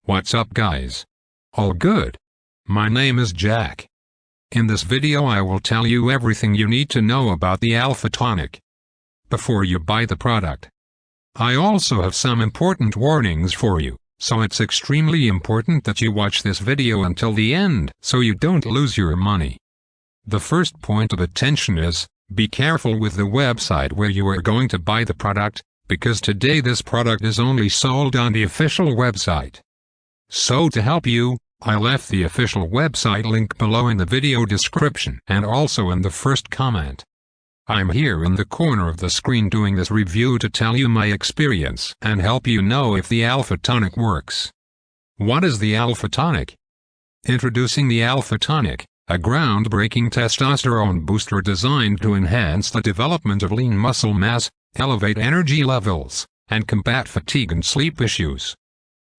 What's up guys? All good? My name is Jack. In this video I will tell you everything you need to know about the Alpha Tonic before you buy the product. I also have some important warnings for you, so it's extremely important that you watch this video until the end so you don't lose your money. The first point of attention is, be careful with the website where you are going to buy the product, because today this product is only sold on the official website. So to help you, I left the official website link below in the video description and also in the first comment. I'm here in the corner of the screen doing this review to tell you my experience and help you know if the Alpha Tonic works. What is the Alpha Tonic? Introducing the Alpha Tonic, a groundbreaking testosterone booster designed to enhance the development of lean muscle mass, elevate energy levels, and combat fatigue and sleep issues.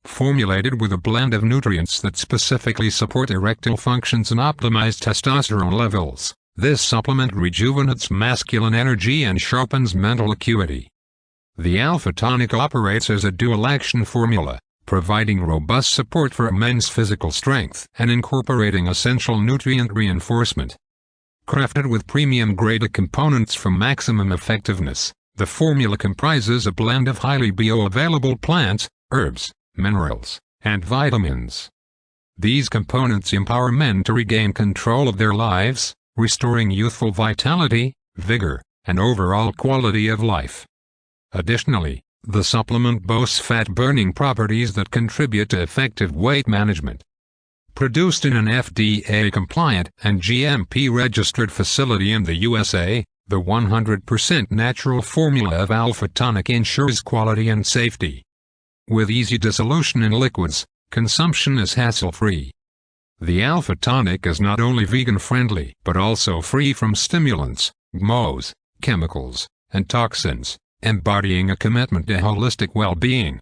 Formulated with a blend of nutrients that specifically support erectile functions and optimize testosterone levels, this supplement rejuvenates masculine energy and sharpens mental acuity. The Alpha Tonic operates as a dual-action formula, providing robust support for men's physical strength and incorporating essential nutrient reinforcement. Crafted with premium-grade components for maximum effectiveness, the formula comprises a blend of highly bioavailable plants, herbs, minerals, and vitamins. These components empower men to regain control of their lives, restoring youthful vitality, vigor, and overall quality of life. Additionally, the supplement boasts fat-burning properties that contribute to effective weight management. Produced in an FDA-compliant and GMP-registered facility in the USA, the 100% natural formula of Alpha Tonic ensures quality and safety. With easy dissolution in liquids, consumption is hassle-free. The Alpha Tonic is not only vegan-friendly but also free from stimulants, GMOs, chemicals, and toxins, embodying a commitment to holistic well-being.